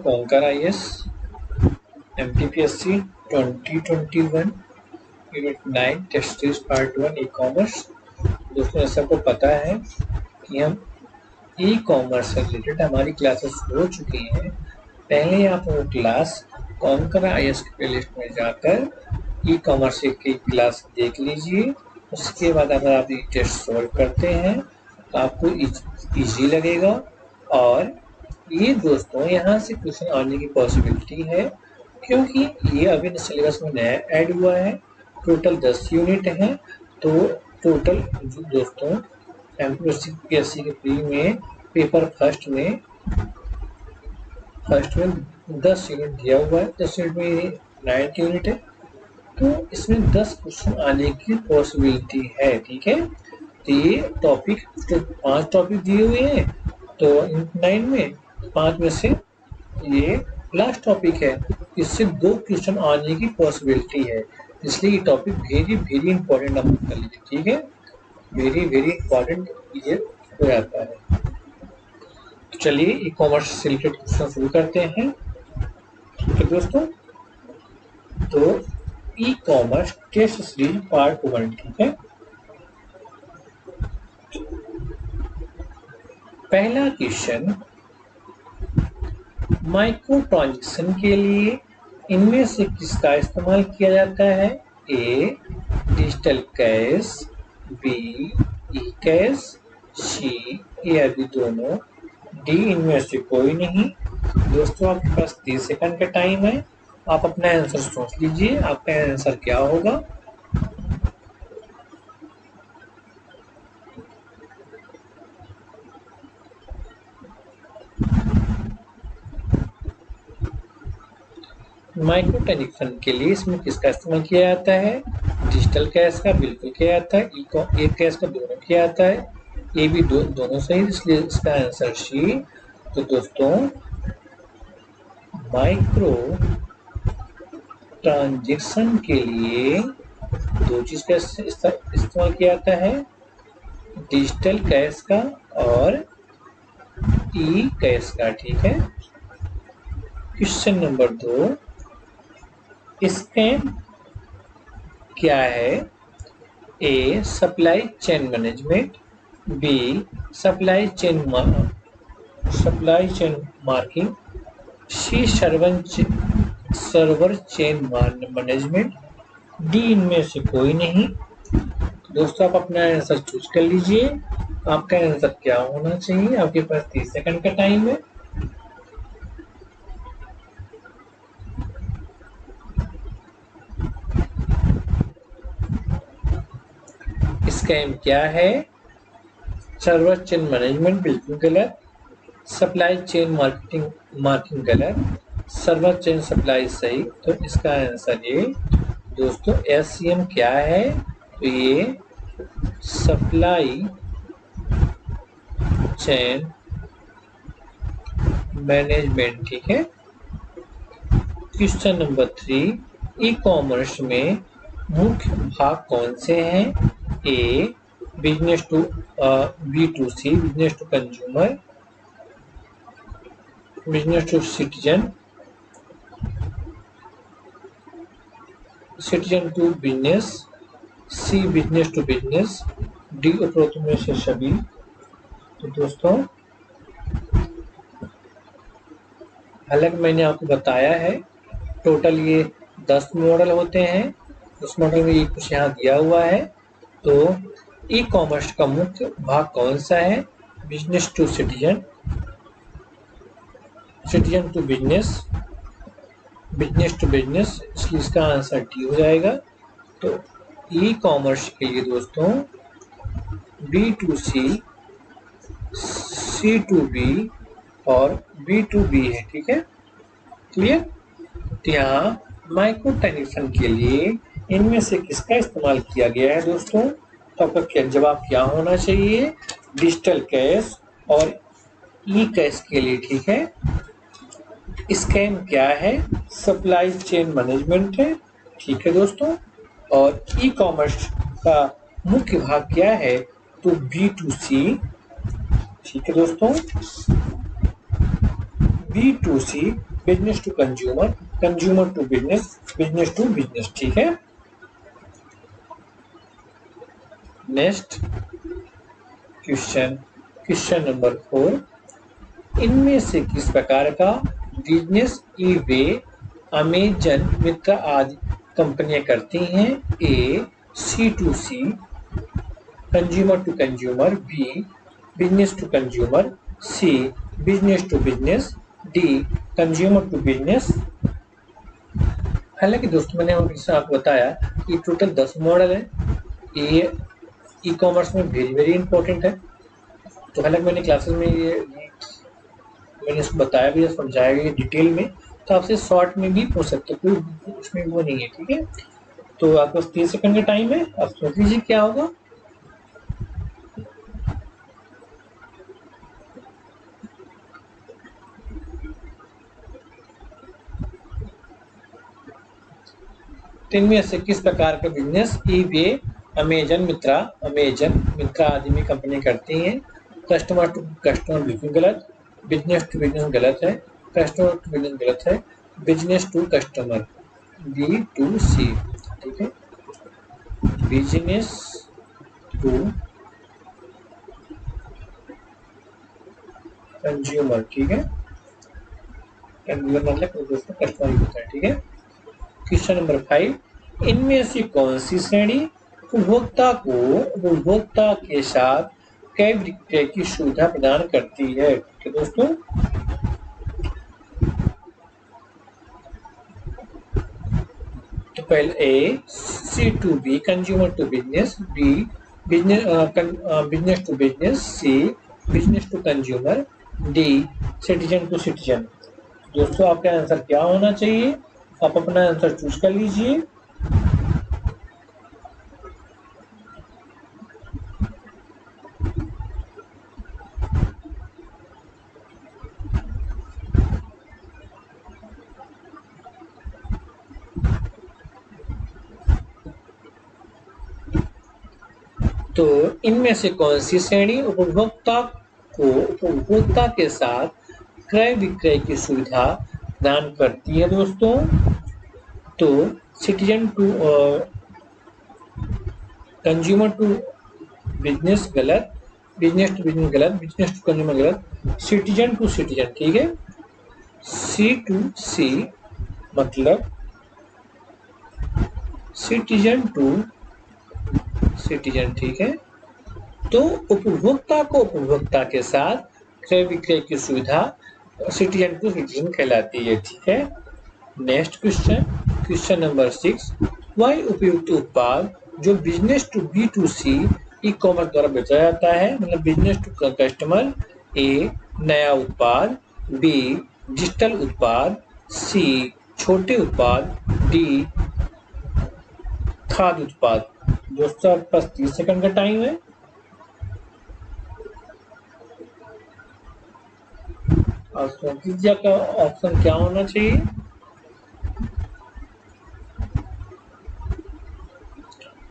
Conquer IAS MTPSC 2021 unit 9 test series part 1 e commerce. दोस्तों, ऐसा आपको पता है कि हम ई कॉमर्स से रिलेटेड हमारी क्लासेस हो चुकी हैं। पहले आप वो क्लास कॉन्कर IAS की प्लेलिस्ट में जाकर ई कॉमर्स की क्लास देख लीजिए। उसके बाद अगर आप ये टेस्ट सॉल्व करते हैं तो आपको इजी लगेगा। और ये दोस्तों यहाँ से क्वेश्चन आने की पॉसिबिलिटी है, क्योंकि ये अभी सिलेबस में नया ऐड हुआ है। टोटल 10 यूनिट हैं। तो टोटल दोस्तों MPSC के प्री में पेपर फर्स्ट में 10 यूनिट दिया हुआ है। 10 यूनिट में 9 यूनिट है, तो इसमें 10 क्वेश्चन आने की पॉसिबिलिटी है। ठीक है, तो ये टॉपिक तो 5 टॉपिक दिए हुए हैं, तो 9 में 5 में से ये लास्ट टॉपिक है। इससे 2 क्वेश्चन आने की पॉसिबिलिटी है, इसलिए ये टॉपिक वेरी इंपॉर्टेंट आप कर लीजिए। ठीक है, वेरी इंपॉर्टेंट ये हो जाता है। तो चलिए ई कॉमर्स से रिलेटेड क्वेश्चन शुरू करते हैं। तो दोस्तों, तो e commerce test series part 1। ठीक है, पहला क्वेश्चन, माइक्रो ट्रांजैक्शन के लिए इनमें से किसका इस्तेमाल किया जाता है? A digital cash, B e cash, C या बी दोनों, डी इनमें से कोई नहीं। दोस्तों, आपके पास 30 सेकंड का टाइम है, आप अपना आंसर सोच लीजिए, आपका आंसर क्या होगा। माइक्रो ट्रांजैक्शन के लिए इसमें किसका इस्तेमाल किया जाता है? डिजिटल कैश का बिल्कुल किया जाता है, ई कैश का दोनों किया जाता है, ये भी दोनों सही, इसलिए इसका आंसर सी। तो दोस्तों, माइक्रो ट्रांजैक्शन के लिए 2 चीज का इस्तेमाल किया जाता है, डिजिटल कैश का और ई कैश का। ठीक है, क्वेश्चन नंबर 2, स्कैम क्या है? A supply chain management, B supply chain marking, C server chain management, D इनमें से कोई नहीं। दोस्तों, आप अपना आंसर चूज कर लीजिए, आपका आंसर क्या होना चाहिए। आपके पास 30 सेकंड का टाइम है। स्कैम क्या है? सर्वर चेन मैनेजमेंट बिल्कुल गलत, सप्लाई चेन मार्किंग गलत, सर्वर चेन सप्लाई सही। तो इसका आंसर ये दोस्तों SCM क्या है? तो ये सप्लाई चेन मैनेजमेंट। ठीक है, क्वेश्चन नंबर 3, ई कॉमर्स में मुख्य भाग कौन से हैं? A business to B2C, business to consumer, business to citizen to business, C business to business, D उपरोक्त में से सभी। तो दोस्तों, हालांकि मैंने आपको बताया है टोटल ये 10 मॉडल होते हैं, उस मॉडल में ये कुछ यहाँ दिया हुआ है। तो ई कॉमर्स का मुख्य भाग कौन सा है? Business to citizen, citizen to business, business to business, इसलिए इसका आंसर डी हो जाएगा। तो ई कॉमर्स के लिए दोस्तों B2C, C2B और B2B है। ठीक है, क्लियर? तो यहाँ माइक्रो ट्रांजैक्शन के लिए इनमें से किसका इस्तेमाल किया गया है दोस्तों? तो आपका जवाब क्या होना चाहिए? डिजिटल कैश और ई कैश के लिए। ठीक है, स्कैम क्या है? सप्लाई चेन मैनेजमेंट है। ठीक है दोस्तों, और ई कॉमर्स का मुख्य भाग क्या है? तो B2C। ठीक है दोस्तों, B2C business to consumer, consumer to business, business to business. ठीक है, नेक्स्ट क्वेश्चन, क्वेश्चन नंबर 4, इनमें से किस प्रकार का बिजनेस ईबे, अमेजन, मित्रा आदि कंपनियां करती हैं? A C to C, consumer to consumer, B business to consumer, C business to business, D consumer to business. हालांकि दोस्तों मैंने आपको बताया कि टोटल 10 मॉडल है, ये ई कॉमर्स में वेरी वेरी इंपॉर्टेंट है। तो हालांकि मैंने क्लासेस में ये मैंने इसको बताया भी, समझाया भी डिटेल में, तो आपसे शॉर्ट में भी पूछ सकते, कोई उसमें वो नहीं है। ठीक है, तो आपके पास 3 सेकंड का टाइम है, आप सोच लीजिए क्या होगा। इनमें से किस प्रकार का बिजनेस ईबे, अमेजन, मित्रा आदि में कंपनी करती हैं? कस्टमर टू कस्टमर बिल्कुल गलत, बिजनेस टू बिजनेस गलत है, कस्टमर टू बिजनेस गलत है, business to customer, B to C. ठीक है, बिजनेस टू कंज्यूमर। ठीक है, कंज्यूमर मतलब दोस्तों कस्टमर होता है। ठीक है, क्वेश्चन नंबर 5, इनमें से कौन सी श्रेणी उपभोक्ता के साथ क्रय विक्रय की सुविधा प्रदान करती है? तो दोस्तों तो पहले A C to B, consumer to business, B business to business, C business to consumer, D citizen to citizen. दोस्तों आपका आंसर क्या होना चाहिए? आप अपना आंसर चूज कर लीजिए। तो इनमें से कौन सी श्रेणी उपभोक्ता के साथ क्रय विक्रय की सुविधा प्रदान करती है? दोस्तों तो citizen to consumer to business गलत, बिजनेस टू बिजनेस गलत, बिजनेस टू कंज्यूमर गलत, सिटीजन टू सिटीजन। ठीक है, सी टू सी मतलब सिटीजन टू सिटीजन। ठीक है, तो उपभोक्ता को उपभोक्ता के साथ क्रय विक्रय की सुविधा सिटीजन टू सिटीजन कहलाती है। ठीक है, नेक्स्ट क्वेश्चन, क्वेश्चन नंबर 6, वह उपयुक्त उत्पाद जो business to B to C e commerce द्वारा बेचा जाता है, मतलब बिजनेस टू कस्टमर, ए नया उत्पाद, बी डिजिटल उत्पाद, सी छोटे उत्पाद, डी खाद्य उत्पाद। दोस्तों आपके पास 30 सेकंड का टाइम है, और सोच का ऑप्शन क्या होना चाहिए?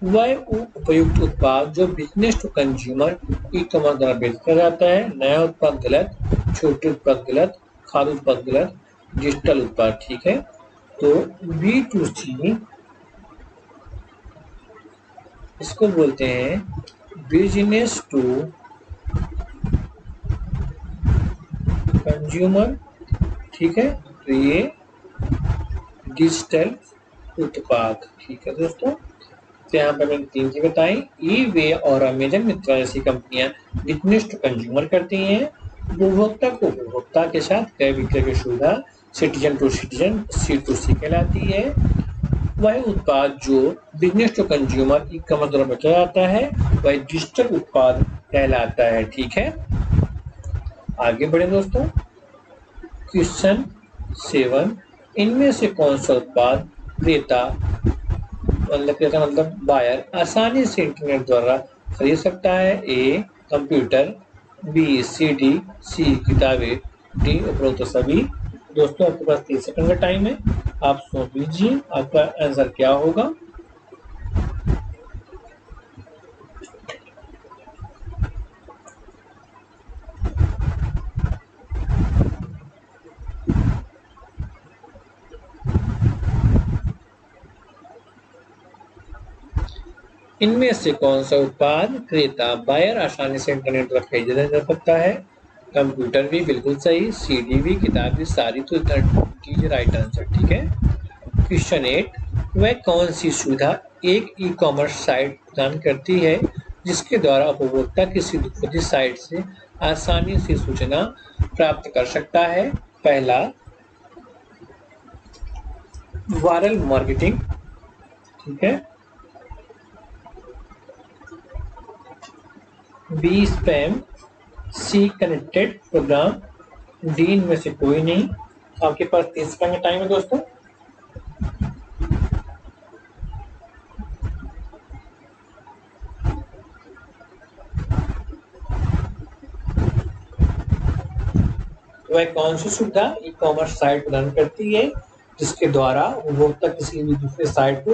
वह उपयुक्त उत्पाद जो business to consumer e commerce द्वारा बेचा जाता है, नया उत्पाद गलत, छोटे उत्पाद गलत, खाद्य उत्पाद गलत, डिजिटल उत्पाद। ठीक है, तो बी टू सी इसको बोलते हैं बिजनेस टू कंज्यूमर। ठीक है, तो ये डिजिटल उत्पाद। ठीक है दोस्तों, तो यहाँ पर मैंने 3 चीज बताई, ई वे और अमेजन, मित्रा जैसी कंपनियां बिजनेस टू कंज्यूमर करती हैं, उपभोक्ता को उपभोक्ता के साथ क्रय विक्रय की सुविधा citizen to citizen, C to C कहलाती है। वह उत्पाद जो business to consumer e commerce द्वारा बेचा जाता है वह डिजिटल उत्पाद कहलाता है। ठीक है, आगे बढ़े दोस्तों, क्वेश्चन 7, इनमें से कौन सा उत्पाद क्रेता मतलब बायर आसानी से इंटरनेट द्वारा खरीद सकता है? ए कंप्यूटर, बी सीडी, सी किताबें, डी उपरोक्त सभी। दोस्तों आपके पास 30 सेकंड का टाइम है, आप सोच लीजिए आपका आंसर क्या होगा। इनमें से कौन सा उत्पाद क्रेता बायर आसानी से इंटरनेट पर खरीदा जा सकता है? कंप्यूटर भी बिल्कुल सही, सीडी भी, किताब भी, सारी तो राइट आंसर। ठीक है। क्वेश्चन 8, वह कौन सी सुविधा एक ई कॉमर्स साइट प्रदान करती है जिसके द्वारा उपभोक्ता किसी दूसरी साइट से आसानी से सूचना प्राप्त कर सकता है? पहला, वायरल मार्केटिंग। ठीक है। B, spam. C, connected program. D, इनमें से कोई नहीं। आपके पास 30 सेकंड का टाइम है दोस्तों। वह कौन सी सुविधा ई कॉमर्स साइट प्रदान करती है जिसके द्वारा उपभोक्ता किसी भी दूसरे साइट को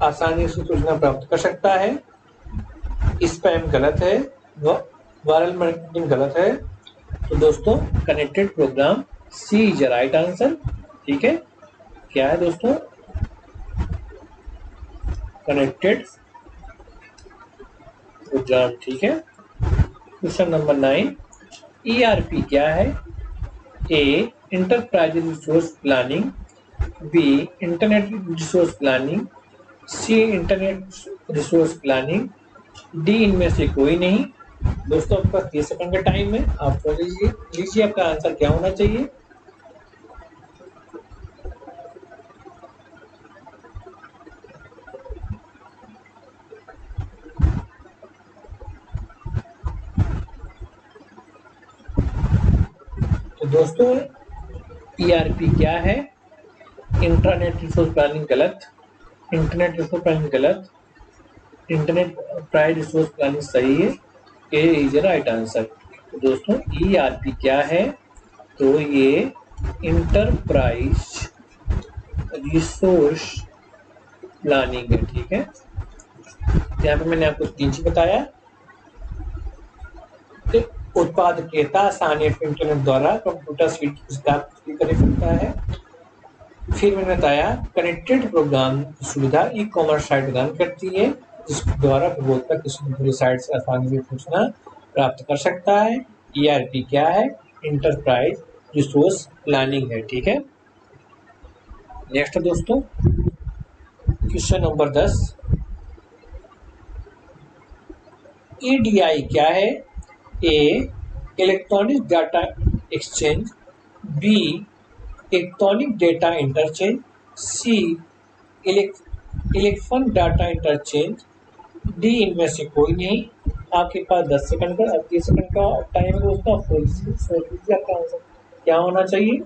आसानी से सूचना प्राप्त कर सकता है? स्पैम गलत है, वायरल मार्केटिंग गलत है। तो दोस्तों connected program C is right answer. ठीक है। क्या है दोस्तों? Connected program. ठीक है। क्वेश्चन नंबर 9, ईआरपी क्या है? A, enterprise resource planning. B, internet resource planning. C, internet resource planning. D, इनमें से कोई नहीं। दोस्तों आपका 30 सेकंड का टाइम है, आप सोच लीजिए आपका आंसर क्या होना चाहिए। तो दोस्तों ईआरपी क्या है? इंटरनेट रिसोर्स प्लानिंग गलत, इंटरनेट रिसोर्स प्लानिंग गलत, इंटरनेट प्राइस रिसोर्स प्लानिंग सही है। ए इज राइट आंसर। तो दोस्तों ईआरपी क्या है? तो ये इंटरप्राइज रिसोर्स प्लानिंग है। ठीक है। यहाँ पे मैंने आपको 3 चीज बताया। उत्पाद क्रेता आसानी इंटरनेट द्वारा कंप्यूटर सीट कर सकता है। फिर मैंने बताया कनेक्टेड प्रोग्राम सुविधा ई कॉमर्स साइट प्रदान करती है जिसके द्वारा उपभोक्ता किसी दूसरी साइट से आसानी से सूचना प्राप्त कर सकता है। ईआरपी क्या है? इंटरप्राइज रिसोर्स प्लानिंग है। ठीक है। नेक्स्ट दोस्तों क्वेश्चन नंबर 10, ईडीआई क्या है? A, electronic data exchange. B, electronic data interchange. C, electron data interchange. D, इनमें से कोई नहीं। आपके पास 10 सेकंड का 30 सेकंड का टाइम है दोस्तों। सोच लीजिए आपका आंसर क्या होना चाहिए।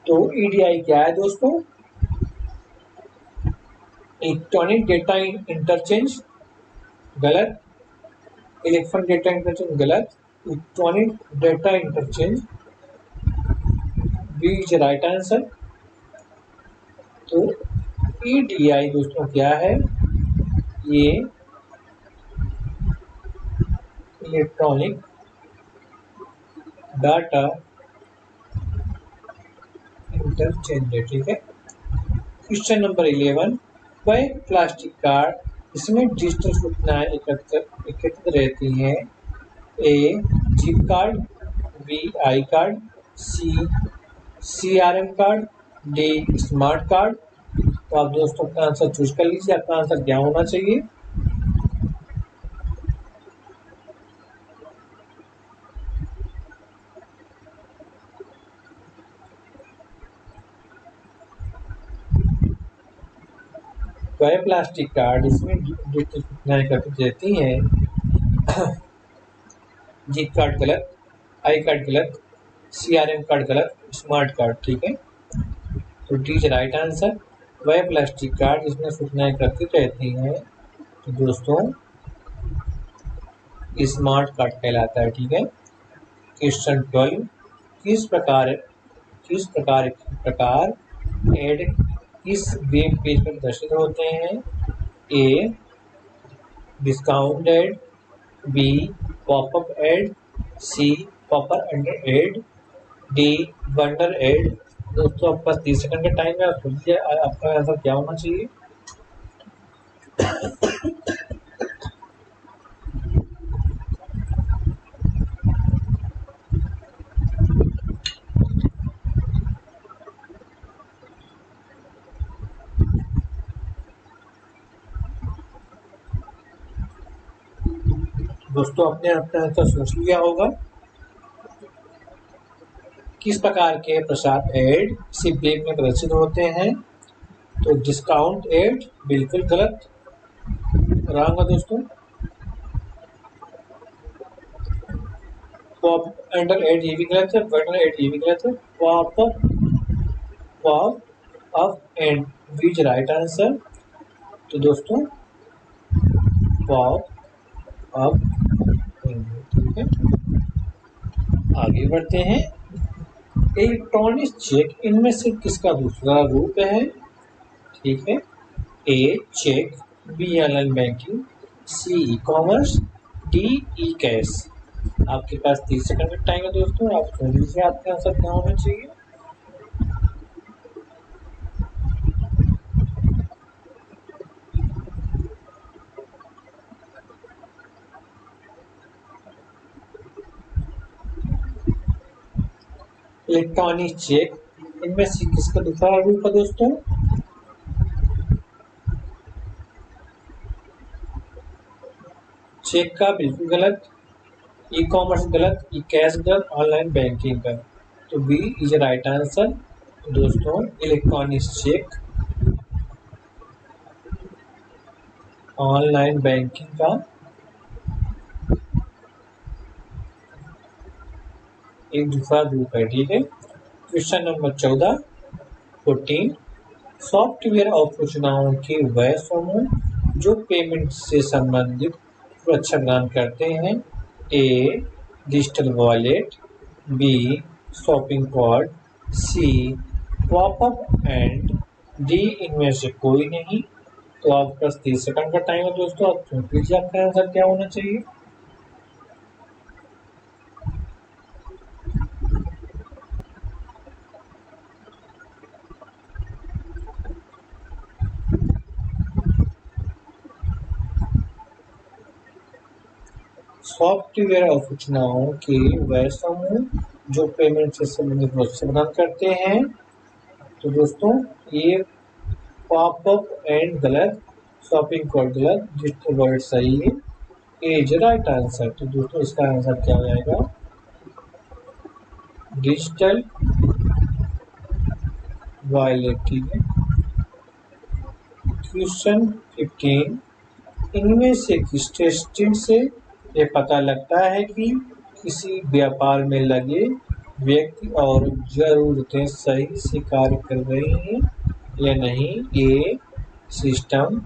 तो ईडीआई क्या है दोस्तों? इलेक्ट्रॉनिक डेटा इंटरचेंज गलत, इलेक्ट्रॉनिक डेटा इंटरचेंज गलत, electronic data interchange B is right answer. तो ईडीआई दोस्तों क्या है? ये इलेक्ट्रॉनिक डाटा इंटरचेंज है। ठीक है। क्वेश्चन नंबर 11, वह प्लास्टिक कार्ड इसमें डिजिटल सूचनाएं एकत्रित रहती हैं? A, zip card. B, I card. C, CRM card. D, smart card. तो आप दोस्तों का आंसर चूज कर लीजिए। आपका आंसर क्या होना चाहिए। वह प्लास्टिक कार्ड इसमें डिजिटल सूचनाएं एकत्रित रहती हैं? जिप कार्ड गलत, आई कार्ड गलत, सीआरएम कार्ड गलत, स्मार्ट कार्ड। ठीक है। तो डी इज राइट आंसर। वह प्लास्टिक कार्ड जिसमें सूचनाएं एकत्रित रहती हैं तो दोस्तों स्मार्ट कार्ड कहलाता है। ठीक है। क्वेश्चन 12, किस प्रकार एड किस वेब पेज पर प्रदर्शित होते हैं? A, discount ad. B popup ad, C popper under ad, D wonder ad. दोस्तों आपके पास 30 सेकंड का टाइम है, आप सोचिए आपका आंसर क्या होना चाहिए। दोस्तों आपने अपना आंसर सोच लिया होगा। किस प्रकार के प्रसाद एड इसी ब्रेक में प्रदर्शित होते हैं? तो डिस्काउंट एड बिल्कुल गलत रहा दोस्तों। पॉप अंडर एड ये भी गलत है, वंडर एड ये भी गलत है। पॉप अप एंड बीज राइट आंसर। तो दोस्तों पॉप अप, ठीक है। आगे बढ़ते हैं। इलेक्ट्रॉनिक चेक इनमें से किसका दूसरा रूप है? ठीक है, A cheque, B online banking, C e commerce, D e cash. आपके पास 30 सेकंड का टाइम है दोस्तों, आप सुन लीजिए आपका आंसर क्या होना चाहिए। इलेक्ट्रॉनिक चेक इनमें से किसका दूसरा रूप है दोस्तों? चेक का बिल्कुल गलत, ई कॉमर्स गलत, ई कैश गलत, ऑनलाइन बैंकिंग का। तो बी इज राइट आंसर। दोस्तों इलेक्ट्रॉनिक चेक ऑनलाइन बैंकिंग का एक दूसरा रूप है, ठीक है। Question number 14। सॉफ्टवेयर और सूचनाओं के वह समूह जो पेमेंट से संबंधित सुरक्षा प्रदान करते हैं। A digital wallet, B shopping card, C popup and D इनमें से कोई नहीं। तो आपके पास 30 सेकंड का टाइम है दोस्तों, आप सोच लीजिए आपका आंसर क्या होना चाहिए। सॉफ्टवेयर और सूचनाओं के वह समूह जो पेमेंट से संबंधित सुरक्षा प्रदान करते हैं। तो दोस्तों ये पॉपअप एंड गलत, शॉपिंग कार्ड गलत, डिजिटल वॉलेट सही है, ए इज राइट आंसर। तो दोस्तों इसका आंसर क्या हो जाएगा? डिजिटल वॉलेट, ठीक है। क्वेश्चन 15। इनमें से किस टेस्टिंग से ये पता लगता है कि किसी व्यापार में लगे व्यक्ति और जरूरतें सही से कार्य कर रही हैं या नहीं? ए सिस्टम,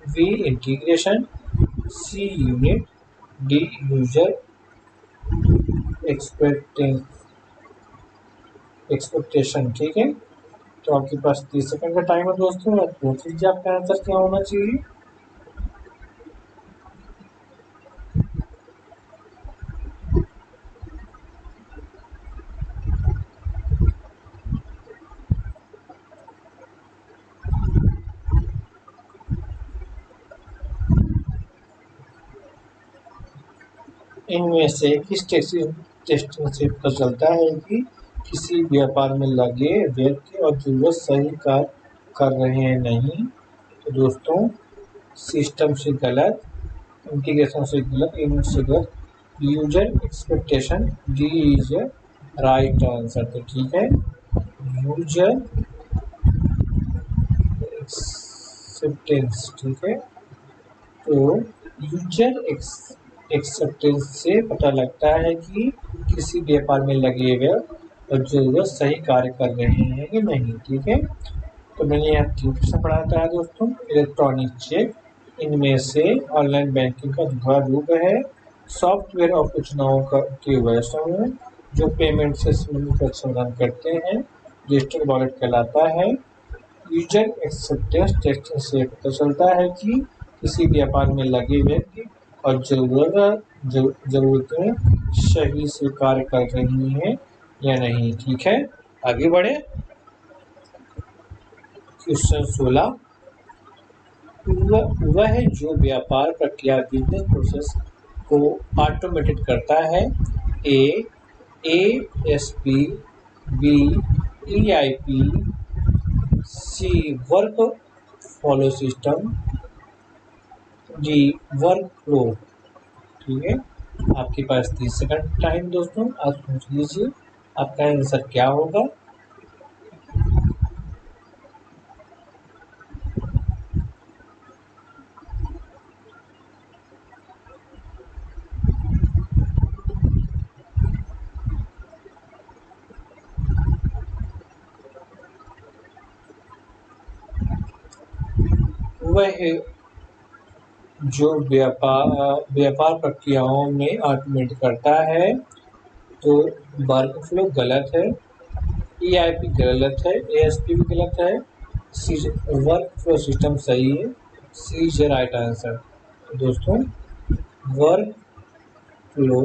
बी इंटीग्रेशन, सी यूनिट, डी यूजर एक्सपेक्टेशन, ठीक है। तो आपके पास 30 सेकंड का टाइम है दोस्तों, आप पूछ लीजिए आपका आंसर क्या होना चाहिए। इनमें से किस टेस्टिंग से पता चलता है कि किसी व्यापार में लगे व्यक्ति और जरूरत सही कार्य कर रहे हैं नहीं? तो दोस्तों सिस्टम से गलत, इंटीग्रेशन से गलत, यूनिट से गलत, user expectation, D is right answer. तो ठीक है, यूजर एक्सेप्टेंस, ठीक है। तो यूजर एक्सेप्टेंस से पता लगता है कि किसी व्यापार में लगे हुए और जरूरत सही कार्य कर रहे हैं कि नहीं, ठीक है। तो मैंने यहाँ 3 क्वेश्चन पढ़ा था दोस्तों। इलेक्ट्रॉनिक चेक इनमें से ऑनलाइन बैंकिंग का दूसरा रूप है। सॉफ्टवेयर और सूचनाओं के वह समूह जो पेमेंट से संबंधित सुरक्षा प्रदान करते हैं, डिजिटल वॉलेट कहलाता है। यूजर एक्सेप्टेंस टेस्टिंग से पता चलता है कि किसी व्यापार में लगे व्यक्ति और जरूरतें सही से कार्य कर रही हैं या नहीं। ठीक है, आगे बढ़े। क्वेश्चन 16, वह जो व्यापार प्रक्रिया बिजनेस प्रोसेस को ऑटोमेटेड करता है। ASP, B EIP, C work follow system, D work flow. ठीक है, आपके पास 30 सेकंड टाइम दोस्तों, आप सोच लीजिए आपका आंसर क्या होगा। वह जो व्यापार प्रक्रियाओं में ऑटोमेट करता है, तो वर्क फ्लो गलत है, EIP गलत है, ASP भी गलत है, वर्क फ्लो सिस्टम सही है, सी इज राइट आंसर। दोस्तों वर्क फ्लो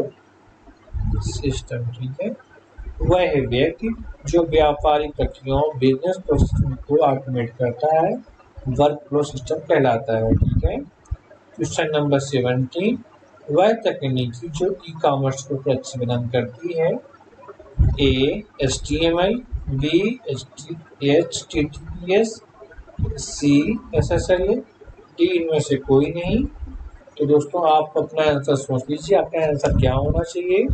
सिस्टम, ठीक है, वह है व्यक्ति जो व्यापारिक प्रक्रियाओं बिजनेस प्रोसेस को ऑटोमेट करता है, वर्क फ्लो सिस्टम कहलाता है। ठीक है, क्वेश्चन नंबर 17, वह तकनीकी जो ई कॉमर्स को सुरक्षित प्रदान करती है। HTML, B HTTPS, C SSL, D इनमें से कोई नहीं। तो दोस्तों आप अपना आंसर सोच लीजिए, आपका आंसर क्या होना चाहिए।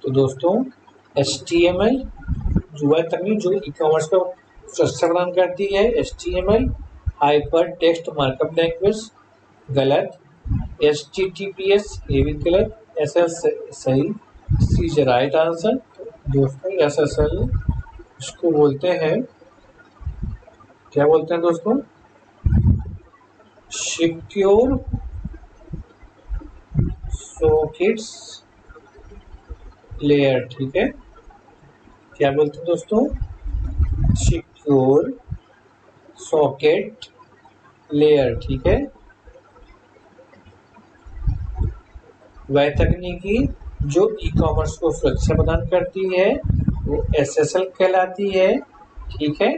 तो दोस्तों HTML जो वह तकनीक जो ई कॉमर्स को सुरक्षा प्रदान करती है। HTML hyper text markup language गलत, HTTPS ये भी गलत, SSL सही, सी इज राइट आंसर। दोस्तों SSL इसको बोलते हैं, क्या बोलते हैं दोस्तों, सिक्योर सॉकेट्स लेयर। ठीक है, क्या बोलते हैं दोस्तों, सिक्योर सॉकेट लेयर। ठीक है, वह तकनीकी जो ई कॉमर्स को सुरक्षा प्रदान करती है वो SSL कहलाती है। ठीक है,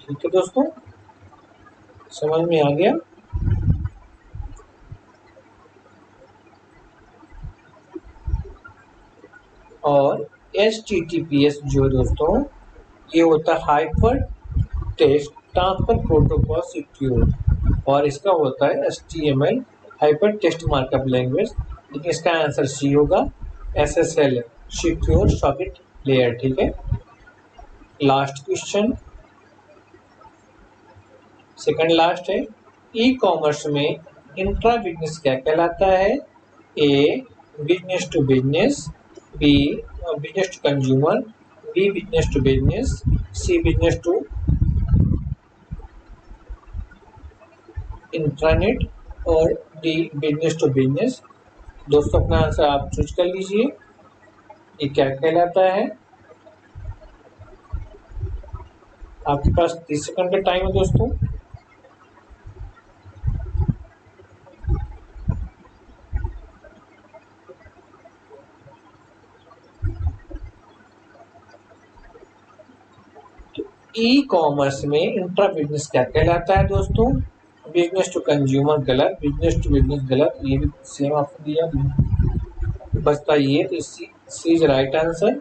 ठीक है दोस्तों, समझ में आ गया। और HTTPS जो दोस्तों ये होता है hyper text transfer protocol secure, और इसका होता है HTML hyper text markup language, लेकिन इसका आंसर सी होगा, SSL सिक्योर सॉकेट लेयर। ठीक है, लास्ट क्वेश्चन, सेकंड लास्ट है, ई कॉमर्स में इंट्रा बिजनेस क्या कहलाता है। A business to business, B business to consumer, B business to business, C business to intranet, और D बिजनेस टू बिजनेस। दोस्तों अपना आंसर आप चूज कर लीजिए, ये क्या कहलाता है। आपके पास 30 सेकंड का टाइम है दोस्तों। ई कॉमर्स में इंट्रा बिजनेस क्या कहलाता है दोस्तों, बिजनेस टू कंज्यूमर गलत, बिजनेस टू बिजनेस गलत, ये भी सेम ऑप्शन दिया, बचता ये, तो सी इज राइट आंसर।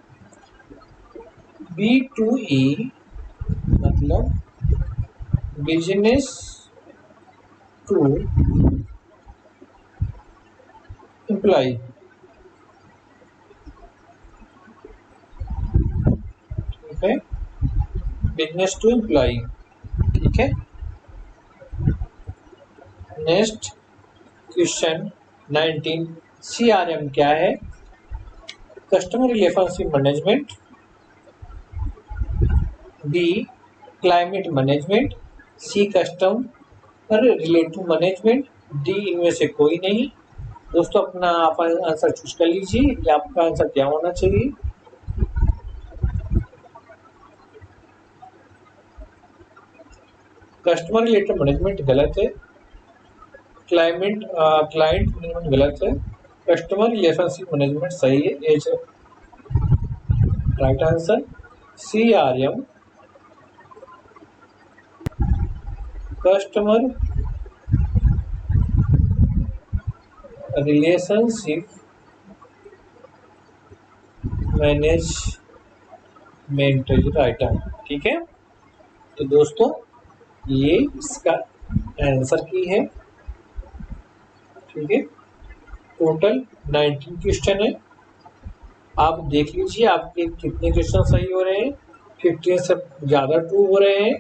B2E मतलब बिजनेस टू एम्प्लॉय। ठीक है, बिजनेस टू एम्प्लॉय। ठीक है, नेक्स्ट क्वेश्चन 19 CRM क्या है? Customer relationship management, B climate management, C customer relative management, D इनमें से कोई नहीं। दोस्तों अपना आप आंसर चूज कर लीजिए कि आपका आंसर क्या होना चाहिए। कस्टमर रिलेटेड मैनेजमेंट गलत है, क्लाइंट मैनेजमेंट गलत है, कस्टमर रिलेशनशिप मैनेजमेंट सही है, as right answer. CRM customer relationship management right है। ठीक है, तो दोस्तों ये इसका आंसर की है। ठीक है, टोटल 19 क्वेश्चन है। आप देख लीजिए आपके कितने क्वेश्चन सही हो रहे हैं। 15 से ज़्यादा ट्रू हो रहे हैं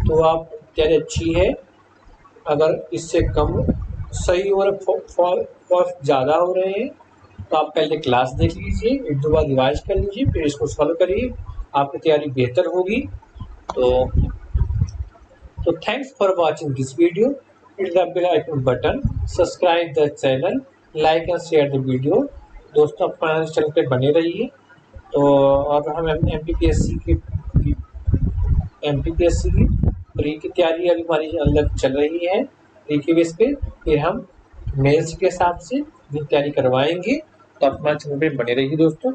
तो आप तैयारी अच्छी है। अगर इससे कम सही हो रहे ज़्यादा हो रहे हैं तो आप पहले क्लास देख लीजिए, एक दो बार रिवाइज कर लीजिए, फिर इसको सॉल्व करिए, आपकी तैयारी बेहतर होगी। तो thanks for watching this video. Hit the bell icon button, subscribe the channel, like and share the video. दोस्तों अपना चैनल पे बने रहिए। तो और हम MPPSC की प्री की तैयारी अभी हमारी अलग चल रही है, प्री के बेस पे, फिर हम मेंस के हिसाब से तैयारी करवाएंगे। तो अपना चैनल पे बने रहिए दोस्तों।